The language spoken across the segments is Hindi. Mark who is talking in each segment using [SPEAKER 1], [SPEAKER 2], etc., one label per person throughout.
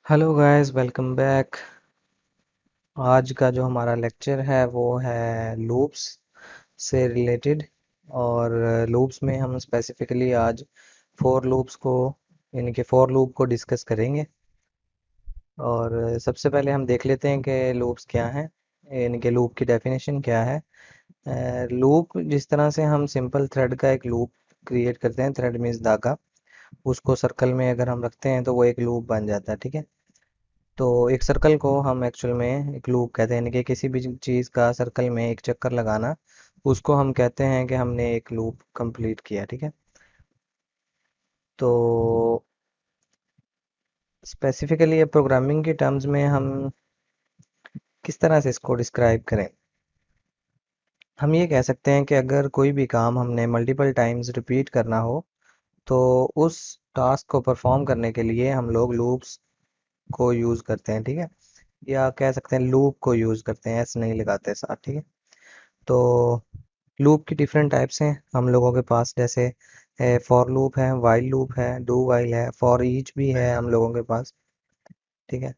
[SPEAKER 1] Hello guys, welcome back. आज का जो हमारा लेक्चर है वो है लूप्स से रिलेटेड। और लूप्स में हम स्पेसिफिकली आज फोर लूप्स को यानी कि फोर लूप को डिस्कस करेंगे। और सबसे पहले हम देख लेते हैं कि लूप्स क्या हैं, यानी कि लूप की डेफिनेशन क्या है। लूप जिस तरह से हम सिंपल थ्रेड का एक लूप क्रिएट करते हैं, थ्रेड मीन्स धागा, उसको सर्कल में अगर हम रखते हैं तो वो एक लूप बन जाता है। ठीक है। तो एक सर्कल को हम एक्चुअल में एक लूप कहते हैं, यानी कि किसी भी चीज़ का सर्कल में एक चक्कर लगाना, उसको हम कहते हैं कि हमने एक लूप कंप्लीट किया। ठीक है। तो स्पेसिफिकली प्रोग्रामिंग के टर्म्स में हम किस तरह से इसको डिस्क्राइब करें। हम ये कह सकते हैं कि अगर कोई भी काम हमने मल्टीपल टाइम्स रिपीट करना हो तो उस टास्क को परफॉर्म करने के लिए हम लोग लूप्स को यूज़ करते हैं। ठीक है। या कह सकते हैं लूप को यूज़ करते हैं, ऐसे नहीं लगाते साथ। ठीक है। तो लूप की डिफरेंट टाइप्स हैं हम लोगों के पास, जैसे फॉर लूप है, वाइल लूप है, डू वाइल है, फॉर ईच भी है हम लोगों के पास। ठीक है।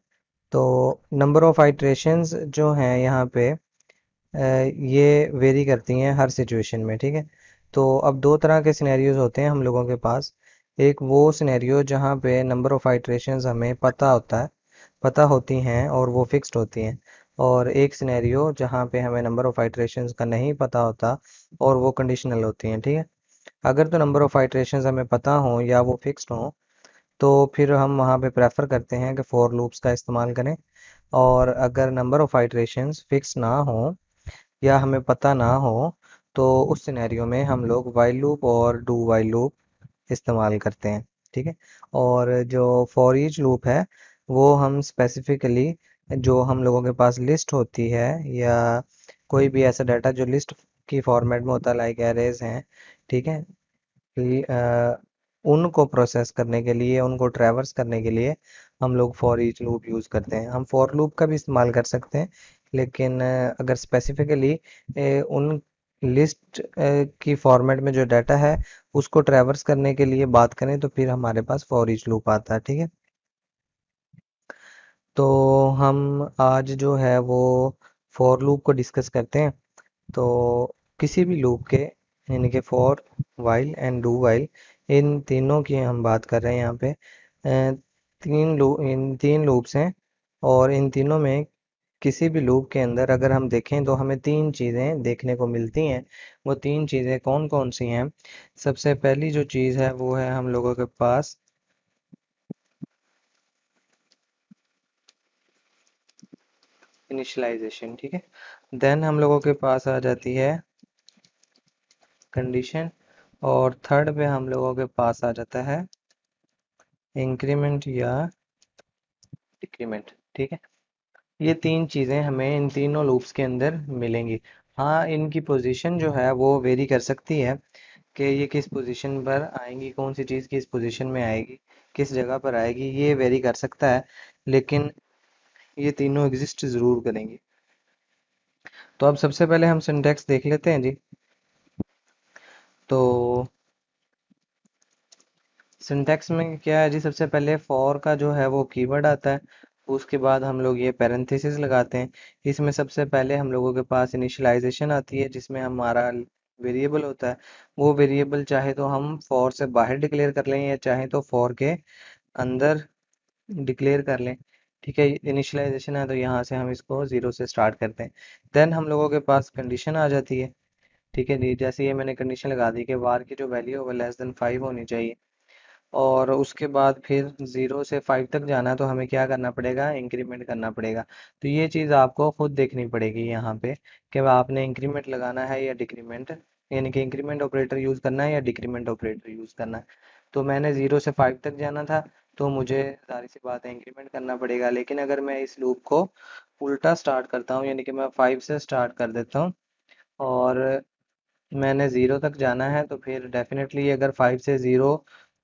[SPEAKER 1] तो नंबर ऑफ आइट्रेशंस जो हैं यहाँ पे ये वेरी करती हैं हर सिचुएशन में। ठीक है। तो अब दो तरह के सिनेरियोज होते हैं हम लोगों के पास। एक वो सिनेरियो जहाँ पे नंबर ऑफ आइट्रेशंस हमें पता होती हैं और वो फिक्स्ड होती हैं। और एक सिनेरियो जहाँ पे हमें नंबर ऑफ आइट्रेशंस का नहीं पता होता और वो कंडीशनल होती हैं। ठीक है। अगर तो नंबर ऑफ आइट्रेशंस हमें पता हो या वो फिक्स्ड हो तो फिर हम वहाँ पे प्रेफर करते हैं कि फॉर लूप्स का इस्तेमाल करें। और अगर नंबर ऑफ आइट्रेशंस फिक्स ना हो या हमें पता ना हो तो उस सिनेरियो में हम लोग वाइल लूप और डू वाइल लूप इस्तेमाल करते हैं। ठीक है। और जो फॉर ईच लूप है वो हम स्पेसिफिकली जो हम लोगों के पास लिस्ट होती है या कोई भी ऐसा डाटा जो लिस्ट की फॉर्मेट में होता है, लाइक एरेज हैं। ठीक है। उनको प्रोसेस करने के लिए, उनको ट्रैवर्स करने के लिए हम लोग फॉर ईच लूप यूज़ करते हैं। हम फॉर लूप का भी इस्तेमाल कर सकते हैं, लेकिन अगर स्पेसिफिकली उन लिस्ट की फॉर्मेट में जो डाटा है उसको ट्रैवर्स करने के लिए बात करें तो फिर हमारे पास फॉर ईच लूप आता है। ठीक है। तो हम आज जो है वो फॉर लूप को डिस्कस करते हैं। तो किसी भी लूप के, यानी कि for, while and do while, इन तीनों की हम बात कर रहे हैं यहाँ पे। इन तीन लूप्स हैं और इन तीनों में किसी भी लूप के अंदर अगर हम देखें तो हमें तीन चीज़ें देखने को मिलती हैं। वो तीन चीज़ें कौन कौन सी हैं? सबसे पहली जो चीज़ है वो है हम लोगों के पास इनिशियलाइजेशन। ठीक है। देन हम लोगों के पास आ जाती है कंडीशन। और थर्ड पे हम लोगों के पास आ जाता है इंक्रीमेंट या डिक्रीमेंट। ठीक है। ये तीन चीज़ें हमें इन तीनों लूप्स के अंदर मिलेंगी। हाँ, इनकी पोजीशन जो है वो वेरी कर सकती है कि ये किस पोजीशन पर आएंगी, कौन सी चीज़ किस पोजीशन में आएगी, किस जगह पर आएगी, ये वेरी कर सकता है। लेकिन ये तीनों एग्जिस्ट ज़रूर करेंगी। तो अब सबसे पहले हम सिंटैक्स देख लेते हैं जी। तो सिंटैक्स में क्या है जी, सबसे पहले फॉर का जो है वो कीवर्ड आता है। उसके बाद हम लोग ये पैरेंथेसिस लगाते हैं। इसमें सबसे पहले हम लोगों के पास इनिशियलाइजेशन आती है जिसमें हमारा वेरिएबल होता है। वो वेरिएबल चाहे तो हम फॉर से बाहर डिक्लेयर कर लें या चाहे तो फॉर के अंदर डिक्लेयर कर लें। ठीक है। इनिशियलाइजेशन है तो यहाँ से हम इसको ज़ीरो से स्टार्ट करते हैं। देन हम लोगों के पास कंडीशन आ जाती है। ठीक है जी। जैसे ये मैंने कंडीशन लगा दी कि वार की जो वैल्यू है वो लेस देन 5 होनी चाहिए। और उसके बाद फिर 0 से 5 तक जाना है तो हमें क्या करना पड़ेगा? इंक्रीमेंट करना पड़ेगा। तो ये चीज़ आपको खुद देखनी पड़ेगी यहाँ पे कि आपने इंक्रीमेंट लगाना है या डिक्रीमेंट, यानी कि इंक्रीमेंट ऑपरेटर यूज़ करना है या डिक्रीमेंट ऑपरेटर यूज़ करना है। तो मैंने 0 से 5 तक जाना था तो मुझे जाहिर सी बात है इंक्रीमेंट करना पड़ेगा। लेकिन अगर मैं इस लूप को उल्टा स्टार्ट करता हूँ, यानी कि मैं 5 से स्टार्ट कर देता हूँ और मैंने 0 तक जाना है, तो फिर डेफिनेटली अगर 5 से 0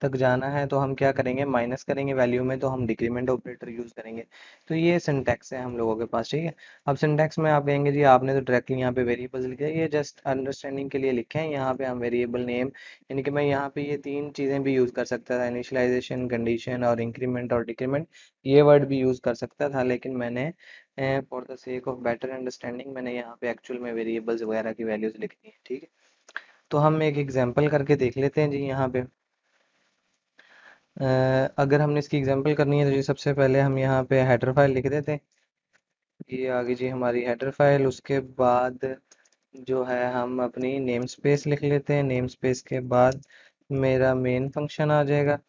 [SPEAKER 1] तक जाना है तो हम क्या करेंगे, माइनस करेंगे वैल्यू में, तो हम डिक्रीमेंट ऑपरेटर यूज़ करेंगे। तो ये सिंटैक्स है हम लोगों के पास, ठीक है। अब सिंटैक्स में आप कहेंगे जी आपने तो डायरेक्टली यहाँ पे वेरिएबल्स लिखे हैं, ये जस्ट अंडरस्टैंडिंग के लिए लिखे हैं। यहाँ पे हम वेरिएबल नेम, यानी कि मैं यहाँ पे ये तीन चीज़ें भी यूज़ कर सकता था, इनिशियलाइजेशन, कंडीशन और इंक्रीमेंट और डिक्रीमेंट, ये वर्ड भी यूज़ कर सकता था, लेकिन मैंने for the sake of better understanding मैंने यहाँ पे एक्चुअल में वेरिएबल्स वगैरह की वैल्यूज़ लिख दी है, ठीक है। तो हम एक एग्जांपल करके देख लेते हैं जी यहाँ पे। अगर हमने इसकी एग्जांपल करनी है तो जी सबसे पहले हम यहाँ पे हेडर फाइल लिख देते हैं। ये आ गई जी हमारी हेडर फाइल। उसके बाद जो है हम अपनी नेम स्पेस लिख लेते हैं। नेम स्पेस के बाद मेरा मेन फंक्शन आ जाएगा।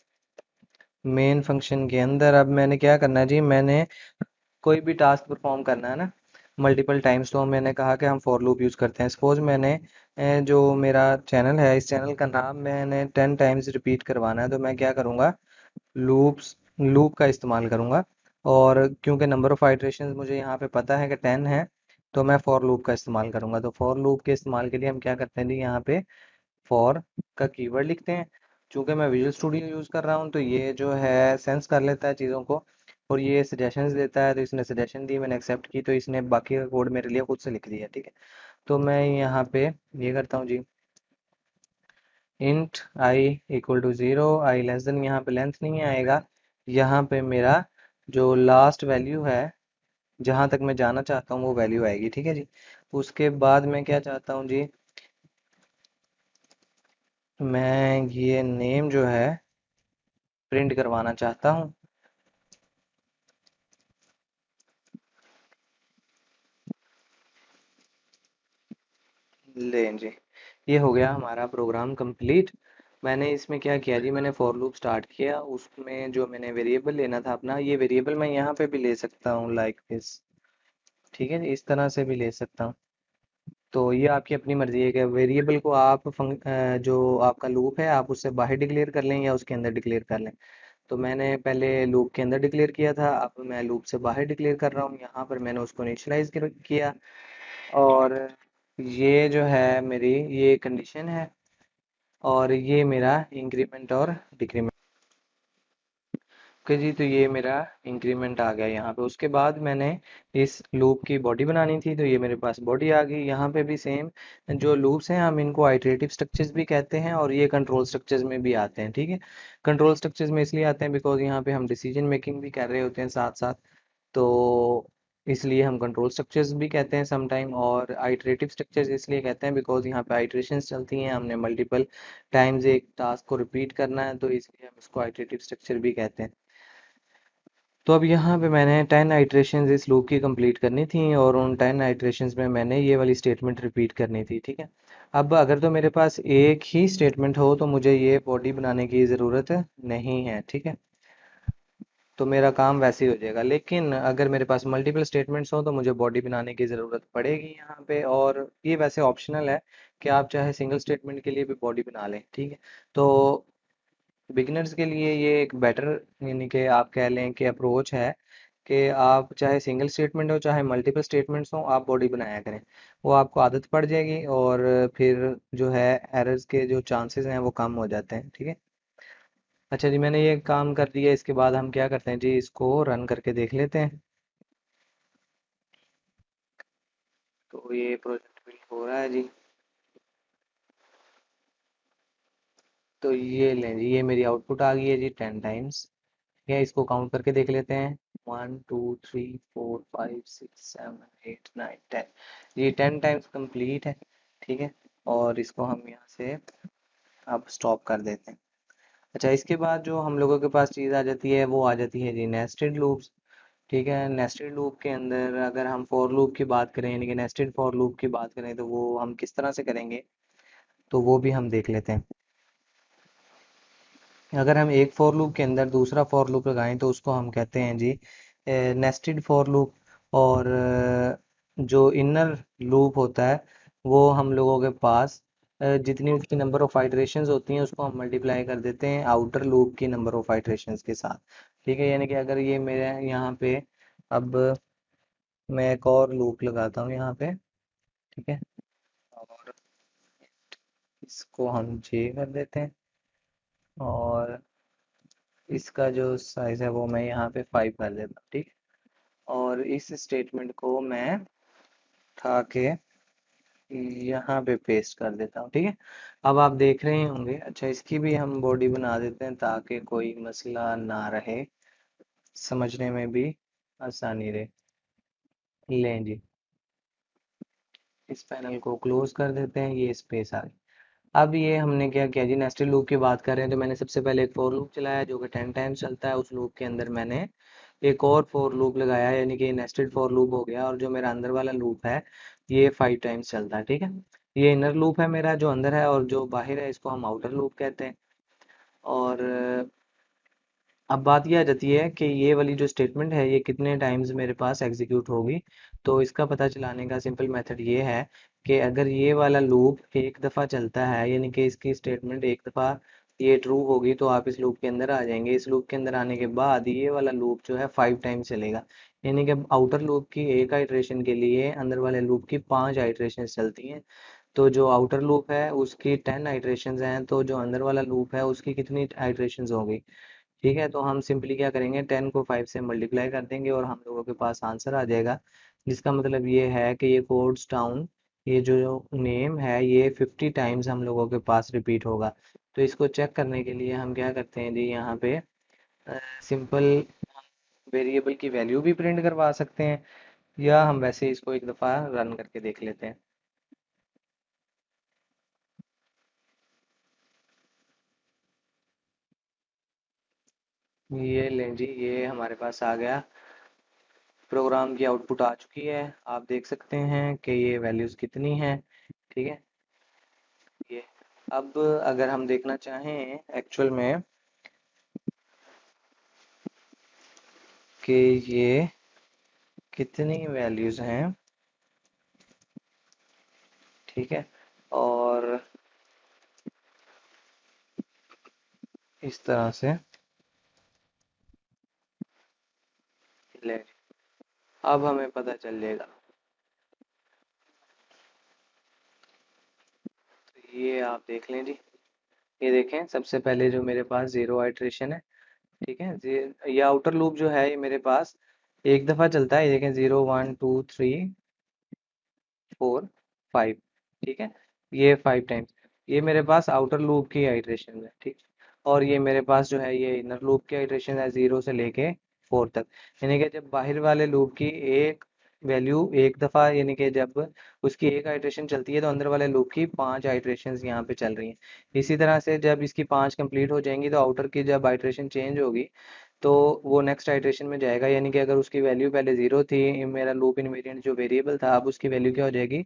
[SPEAKER 1] मेन फंक्शन के अंदर अब मैंने क्या करना है जी, मैंने कोई भी टास्क परफॉर्म करना है ना मल्टीपल टाइम्स, तो मैंने कहा कि हम फॉर लूप यूज़ करते हैं। सपोज मैंने जो मेरा चैनल है, इस चैनल का नाम मैंने 10 टाइम्स रिपीट करवाना है, तो मैं क्या करूँगा, लूप का इस्तेमाल करूँगा। और क्योंकि नंबर ऑफ आइटरेशंस मुझे यहाँ पे पता है कि 10 है, तो मैं फॉर लूप का इस्तेमाल करूँगा। तो फॉर लूप के इस्तेमाल के लिए हम क्या करते हैं जी, यहाँ पे फॉर का कीवर्ड लिखते हैं। चूंकि मैं विजुअल स्टूडियो यूज़ कर रहा हूँ तो ये जो है सेंस कर लेता है चीज़ों को, और ये सजेशंस देता है। तो इसने सजेशन दी, मैंने एक्सेप्ट की, तो इसने बाकी का कोड मेरे लिए खुद से लिख दिया, ठीक है। तो मैं यहाँ पे ये करता हूँ जी, int I equal to 0, I less than, यहाँ पे लेंथ नहीं आएगा, यहाँ पे मेरा जो लास्ट वैल्यू है जहाँ तक मैं जाना चाहता हूँ वो वैल्यू आएगी, ठीक है जी। उसके बाद मैं क्या चाहता हूँ जी, मैं ये नेम जो है प्रिंट करवाना चाहता हूँ। लें जी, ये हो गया हमारा प्रोग्राम कंप्लीट। मैंने इसमें क्या किया जी, मैंने फॉर लूप स्टार्ट किया, उसमें जो मैंने वेरिएबल लेना था अपना, ये वेरिएबल मैं यहाँ पे भी ले सकता हूँ लाइक दिस, ठीक है जी, इस तरह से भी ले सकता हूँ। तो ये आपकी अपनी मर्जी है कि वेरिएबल को आप जो आपका लूप है आप उससे बाहर डिक्लेयर कर लें या उसके अंदर डिक्लेयर कर लें। तो मैंने पहले लूप के अंदर डिक्लेयर किया था, अब मैं लूप से बाहर डिक्लेयर कर रहा हूँ। यहाँ पर मैंने उसको इनिशियलाइज किया, और ये जो है मेरी ये कंडीशन है, और ये मेरा इंक्रीमेंट और डिक्रीमेंट। ओके जी, तो ये मेरा इंक्रीमेंट आ गया यहाँ पे। उसके बाद मैंने इस लूप की बॉडी बनानी थी, तो ये मेरे पास बॉडी आ गई। यहाँ पे भी सेम, जो लूप्स हैं हम इनको आइटरेटिव स्ट्रक्चर्स भी कहते हैं, और ये कंट्रोल स्ट्रक्चर्स में भी आते हैं, ठीक है। कंट्रोल स्ट्रक्चर्स में इसलिए आते हैं बिकॉज यहाँ पे हम डिसीजन मेकिंग भी कर रहे होते हैं साथ साथ, तो इसलिए हम कंट्रोल स्ट्रक्चर्स भी कहते हैं समटाइम। और आइटरेटिव स्ट्रक्चर्स इसलिए कहते हैं बिकॉज यहाँ पे आइटरेशंस चलती हैं, हमने मल्टीपल टाइम्स एक टास्क को रिपीट करना है, तो इसलिए हम इसको आइटरेटिव स्ट्रक्चर भी कहते हैं। तो अब यहाँ पे मैंने 10 आइटरेशंस इस लूप की कंप्लीट करनी थी, और उन 10 आइटरेशंस में मैंने ये वाली स्टेटमेंट रिपीट करनी थी, ठीक है। अब अगर तो मेरे पास एक ही स्टेटमेंट हो तो मुझे ये बॉडी बनाने की ज़रूरत नहीं है, ठीक है। तो मेरा काम वैसे ही हो जाएगा। लेकिन अगर मेरे पास मल्टीपल स्टेटमेंट्स हो तो मुझे बॉडी बनाने की ज़रूरत पड़ेगी यहाँ पे, और ये वैसे ऑप्शनल है कि आप चाहे सिंगल स्टेटमेंट के लिए भी बॉडी बना लें, ठीक है। तो बिगिनर्स के लिए ये एक बेटर, यानी कि आप कह लें कि अप्रोच है कि आप चाहे सिंगल स्टेटमेंट हो चाहे मल्टीपल स्टेटमेंट्स हो, आप बॉडी बनाया करें। वो आपको आदत पड़ जाएगी, और फिर जो है एरर्स के जो चांसेस हैं वो कम हो जाते हैं, ठीक है। अच्छा जी, मैंने ये काम कर दिया। इसके बाद हम क्या करते हैं जी, इसको रन करके देख लेते हैं। तो ये प्रोजेक्ट बिल्ड हो रहा है जी। तो ये लें जी, ये मेरी आउटपुट आ गई है जी 10 टाइम्स। ठीक है, इसको काउंट करके देख लेते हैं। 1 2 3 4 5 6 7 8 9 10, ये 10 टाइम्स कंप्लीट है, ठीक है। और इसको हम यहाँ से अब स्टॉप कर देते हैं। अच्छा, इसके बाद जो हम लोगों के पास चीज़ आ जाती है वो आ जाती है जी नेस्टेड लूप्स। ठीक है, नेस्टेड लूप के अंदर अगर हम फॉर लूप की बात करें, यानी कि नेस्टेड फॉर लूप की बात करें, तो वो हम किस तरह से करेंगे, तो वो भी हम देख लेते हैं। अगर हम एक फॉर लूप के अंदर दूसरा फॉर लूप लगाएं तो उसको हम कहते हैं जी नेस्टेड फॉर लूप। और जो इनर लूप होता है वो हम लोगों के पास जितनी उसकी नंबर ऑफ आइटरेशंस होती हैं उसको हम मल्टीप्लाई कर देते हैं आउटर लूप की नंबर ऑफ आइटरेशंस के साथ। ठीक है, यानी कि अगर ये मेरे यहाँ पे, अब मैं एक और लूप लगाता हूँ यहाँ पे, ठीक है, और इसको हम जे कर देते हैं। और इसका जो साइज है वो मैं यहाँ पे 5 कर देता हूँ, ठीक। और इस स्टेटमेंट को मैं उठा के यहाँ पे पेस्ट कर देता हूँ, ठीक है। अब आप देख रहे होंगे, अच्छा इसकी भी हम बॉडी बना देते हैं ताकि कोई मसला ना रहे, समझने में भी आसानी रहे। लें जी, इस पैनल को क्लोज कर देते हैं, ये स्पेस आ गई। अब ये हमने क्या किया जी, नेस्टेड लूप की बात कर रहे हैं तो मैंने सबसे पहले एक फॉर लूप चलाया जो कि 10 टाइम्स चलता है। उस लूप के अंदर मैंने एक और फॉर लूप लगाया, यानी कि नेस्टेड फॉर लूप हो गया। और जो मेरा अंदर वाला लूप है ये 5 टाइम्स चलता है, ठीक है। ये इनर लूप है मेरा जो अंदर है, और जो बाहर है इसको हम आउटर लूप कहते हैं। और अब बात यह आ जाती है कि ये वाली जो स्टेटमेंट है ये कितने टाइम्स मेरे पास एग्जीक्यूट होगी। तो इसका पता चलाने का सिंपल मेथड ये है कि अगर ये वाला लूप एक दफ़ा चलता है, यानी कि इसकी स्टेटमेंट एक दफ़ा ये ट्रू होगी, तो आप इस लूप के अंदर आ जाएंगे। इस लूप के अंदर आने के बाद ये वाला लूप जो है 5 टाइम्स चलेगा, यानी कि आउटर लूप की एक आइट्रेशन के लिए अंदर वाले लूप की 5 आइट्रेशन चलती हैं। तो जो आउटर लूप है उसकी 10 आइट्रेशंस हैं, तो जो अंदर वाला लूप है उसकी कितनी आइट्रेशंस होंगी। ठीक है, तो हम सिंपली क्या करेंगे, 10 को 5 से मल्टीप्लाई कर देंगे और हम लोगों के पास आंसर आ जाएगा। जिसका मतलब ये है कि ये कोड्स टाउन, ये जो नेम है ये 50 टाइम्स हम लोगों के पास रिपीट होगा। तो इसको चेक करने के लिए हम क्या करते हैं जी, यहाँ पे सिंपल वेरिएबल की वैल्यू भी प्रिंट करवा सकते हैं, या हम वैसे इसको एक दफ़ा रन करके देख लेते हैं। ये लें जी, ये हमारे पास आ गया, प्रोग्राम की आउटपुट आ चुकी है। आप देख सकते हैं कि ये वैल्यूज़ कितनी हैं, ठीक है। ये अब अगर हम देखना चाहें एक्चुअल में कि ये कितनी वैल्यूज़ हैं, ठीक है, और इस तरह से ले, अब हमें पता चल जाएगा। तो ये आप देख लें जी, ये देखें सबसे पहले जो मेरे पास ज़ीरो आइट्रेशन है, ठीक है। ये आउटर लूप जो है ये मेरे पास एक दफ़ा चलता है, ये देखें 0 1 2 3 4 5, ठीक है। ये 5 टाइम्स, ये मेरे पास आउटर लूप की आइट्रेशन है, ठीक। और ये मेरे पास जो है ये इनर लूप की आइट्रेशन है 0 से लेके 4 तक। यानी कि जब बाहर वाले लूप की एक वैल्यू एक दफ़ा, यानी कि जब उसकी एक आइट्रेशन चलती है तो अंदर वाले लूप की 5 आइट्रेशंस यहाँ पे चल रही हैं। इसी तरह से जब इसकी 5 कंप्लीट हो जाएंगी तो आउटर की जब आइट्रेशन चेंज होगी तो वो नेक्स्ट आइट्रेशन में जाएगा। यानी कि अगर उसकी वैल्यू पहले ज़ीरो थी, मेरा लूप इनवेरिएंट जो वेरिएबल था, अब उसकी वैल्यू क्या हो जाएगी,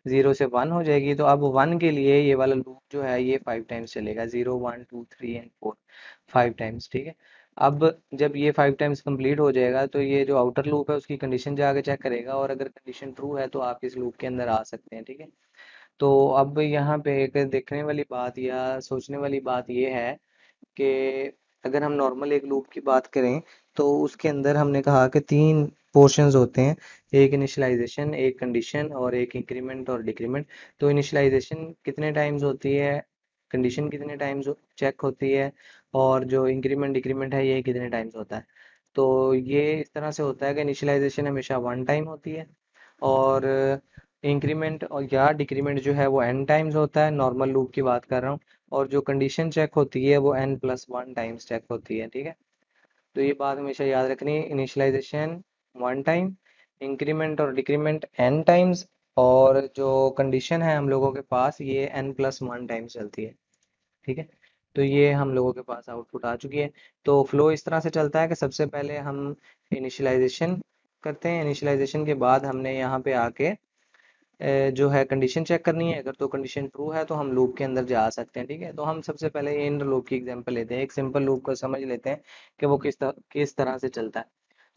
[SPEAKER 1] 0 से 1 हो जाएगी। तो अब 1 के लिए ये वाला लूप जो है ये 5 टाइम्स चलेगा, 0 1 2 3 एंड 4, 5 टाइम्स, ठीक है। अब जब ये 5 टाइम्स कंप्लीट हो जाएगा तो ये जो आउटर लूप है उसकी कंडीशन जाके चेक करेगा, और अगर कंडीशन ट्रू है तो आप इस लूप के अंदर आ सकते हैं, ठीक है। तो अब यहाँ पे एक देखने वाली बात या सोचने वाली बात ये है कि अगर हम नॉर्मल एक लूप की बात करें तो उसके अंदर हमने कहा कि तीन पोर्शंस होते हैं, एक इनिशियलाइजेशन, एक कंडीशन और एक इंक्रीमेंट और डिक्रीमेंट। तो इनिशियलाइजेशन कितने टाइम्स होती है, कंडीशन कितने टाइम्स चेक होती है, और जो इंक्रीमेंट डिक्रीमेंट है ये कितने टाइम्स होता है। तो ये इस तरह से होता है कि इनिशियलाइजेशन हमेशा 1 टाइम होती है, और इंक्रीमेंट और या डिक्रीमेंट जो है वो n टाइम्स होता है, नॉर्मल लूप की बात कर रहा हूँ। और जो कंडीशन चेक होती है वो n+1 टाइम्स चेक होती है, ठीक है। तो ये बात हमेशा याद रखनी, इनिशियलाइजेशन 1 टाइम, इंक्रीमेंट और डिक्रीमेंट n टाइम्स, और जो कंडीशन है हम लोगों के पास ये n+1 टाइम्स चलती है, ठीक है। तो ये हम लोगों के पास आउटपुट आ चुकी है। तो फ्लो इस तरह से चलता है कि सबसे पहले हम इनिशियलाइजेशन करते हैं, इनिशियलाइजेशन के बाद हमने यहाँ पे आके जो है कंडीशन चेक करनी है। अगर तो कंडीशन ट्रू है तो हम लूप के अंदर जा सकते हैं, ठीक है। तो हम सबसे पहले इन लूप की एग्जांपल लेते हैं, एक सिंपल लूप को समझ लेते हैं कि वो किस तरह से चलता है।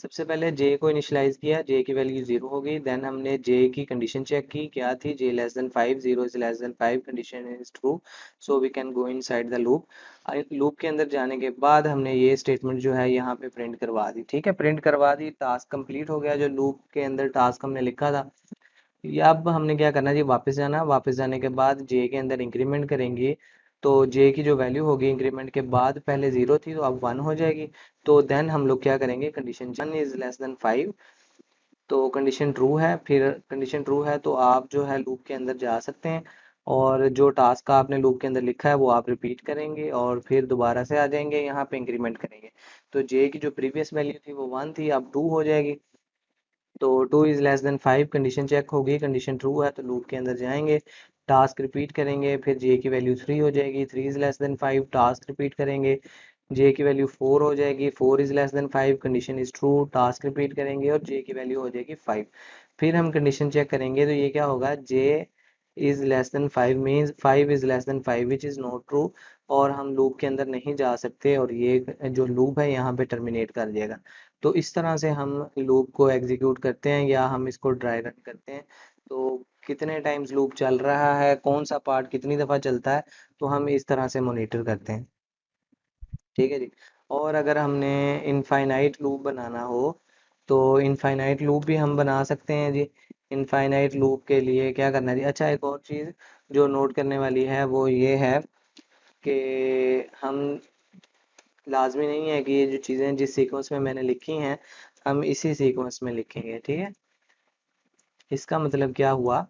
[SPEAKER 1] सबसे पहले जे को इनिशियलाइज किया, जे की वैल्यू 0 हो गई। देन हमने जे की कंडीशन चेक की, क्या थी, J less than 5, 0 is less than 5, condition is true, so we can go inside the loop. Loop के अंदर जाने के बाद हमने ये स्टेटमेंट जो है यहाँ पे प्रिंट करवा दी, ठीक है। प्रिंट करवा दी, टास्क कंप्लीट हो गया, जो लूप के अंदर टास्क हमने लिखा था। या अब हमने क्या करना है जी, वापस जाना, वापस जाने के बाद जे के अंदर इंक्रीमेंट करेंगे, तो जे की जो वैल्यू होगी इंक्रीमेंट के बाद, पहले ज़ीरो थी तो अब वन हो जाएगी। तो देन हम लोग क्या करेंगे, condition one is less than five, तो कंडीशन ट्रू है। फिर कंडीशन ट्रू है तो आप जो है लूप के अंदर जा सकते हैं, और जो टास्क आपने लूप के अंदर लिखा है वो आप रिपीट करेंगे, और फिर दोबारा से आ जाएंगे यहाँ पे इंक्रीमेंट करेंगे। तो जे की जो प्रीवियस वैल्यू थी वो वन थी, अब टू हो जाएगी। तो two is less than five, condition check होगी, कंडीशन ट्रू है तो लूप के अंदर जाएंगे, टास्क रिपीट करेंगे, फिर जे की वैल्यू थ्री हो जाएगी, three is less than five, task repeat करेंगे, जे की वैल्यू फोर हो जाएगी, four is less than five, condition is true, task repeat करेंगे, और जे की वैल्यू हो जाएगी फाइव। फिर हम कंडीशन चेक करेंगे तो ये क्या होगा, J is less than five means five is less than five which is not true, और हम लूप के अंदर नहीं जा सकते, और ये जो लूप है यहाँ पे टर्मिनेट कर देगा। तो इस तरह से हम लूप को एग्जीक्यूट करते हैं, या हम इसको ड्राई रन करते हैं। तो कितने टाइम्स लूप चल रहा है, कौन सा पार्ट कितनी दफ़ा चलता है, तो हम इस तरह से मॉनिटर करते हैं। ठीक है जी। और अगर हमने इनफाइनाइट लूप बनाना हो, तो इनफाइनाइट लूप भी हम बना सकते हैं जी। इनफाइनाइट लूप के लिए क्या करना है जी, अच्छा एक और चीज़ जो नोट करने वाली है वो ये है कि हम, लाजमी नहीं है कि ये जो चीज़ें जिस सीक्वेंस में मैंने लिखी हैं हम इसी सीक्वेंस में लिखेंगे, ठीक है। इसका मतलब क्या हुआ,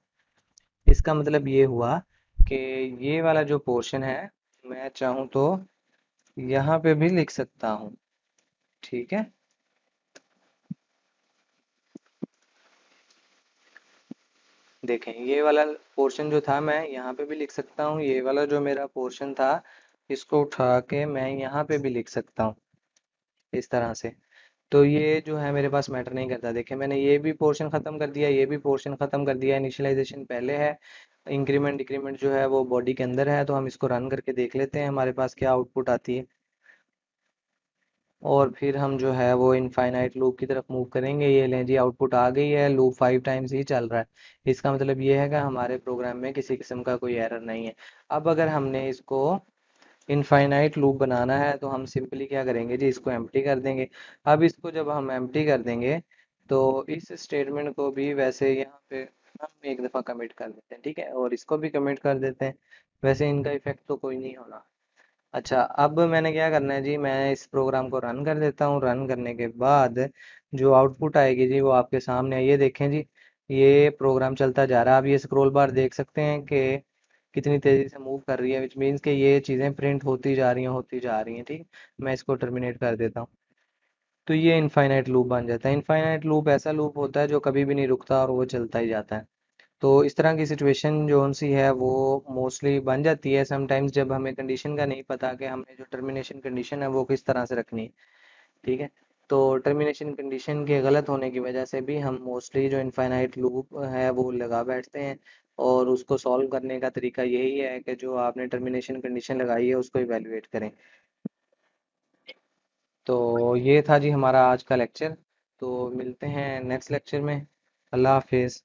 [SPEAKER 1] इसका मतलब ये हुआ कि ये वाला जो पोर्शन है मैं चाहूँ तो यहाँ पे भी लिख सकता हूँ, ठीक है। देखें ये वाला पोर्शन जो था मैं यहाँ पे भी लिख सकता हूँ, ये वाला जो मेरा पोर्शन था इसको उठा के मैं यहाँ पे भी लिख सकता हूँ, इस तरह से। तो ये जो है मेरे पास मैटर नहीं करता। देखें मैंने ये भी पोर्शन ख़त्म कर दिया, ये भी पोर्शन ख़त्म कर दिया, इनिशियलाइजेशन पहले है, इंक्रीमेंट डिक्रीमेंट जो है वो बॉडी के अंदर है। तो हम इसको रन करके देख लेते हैं हमारे पास क्या आउटपुट आती है, और फिर हम जो है वो इनफाइनाइट लूप की तरफ मूव करेंगे। ये लें जी आउटपुट आ गई है, लूप फाइव टाइम्स ही चल रहा है। इसका मतलब ये है कि हमारे प्रोग्राम में किसी किस्म का कोई एरर नहीं है। अब अगर हमने इसको इनफाइनाइट लूप बनाना है तो हम सिंपली क्या करेंगे जी, इसको एम्प्टी कर देंगे। अब इसको जब हम एम्प्टी कर देंगे तो इस स्टेटमेंट को भी वैसे यहाँ पे हम एक दफ़ा कमिट कर देते हैं, ठीक है, और इसको भी कमिट कर देते हैं। वैसे इनका इफेक्ट तो कोई नहीं होना। अच्छा अब मैंने क्या करना है जी, मैं इस प्रोग्राम को रन कर देता हूँ। रन करने के बाद जो आउटपुट आएगी जी वो आपके सामने है। ये देखें जी, ये प्रोग्राम चलता जा रहा है। आप ये स्क्रॉल बार देख सकते हैं कि कितनी तेज़ी से मूव कर रही है, विच मीन्स कि ये चीज़ें प्रिंट होती जा रही हैं, होती जा रही हैं, ठीक। मैं इसको टर्मिनेट कर देता हूँ। तो ये इनफाइनाइट लूप बन जाता है। इनफाइनाइट लूप ऐसा लूप होता है जो कभी भी नहीं रुकता और वो चलता ही जाता है। तो इस तरह की सिचुएशन जो सी है वो मोस्टली बन जाती है समटाइम्स, जब हमें कंडीशन का नहीं पता कि हमें जो टर्मिनेशन कंडीशन है वो किस तरह से रखनी है, ठीक है। तो टर्मिनेशन कंडीशन के गलत होने की वजह से भी हम मोस्टली जो इनफाइनाइट लूप है वो लगा बैठते हैं, और उसको सॉल्व करने का तरीका यही है कि जो आपने टर्मिनेशन कंडीशन लगाई है उसको इवेलुएट करें। तो ये था जी हमारा आज का लेक्चर। तो मिलते हैं नेक्स्ट लेक्चर में। अल्लाह हाफिज़।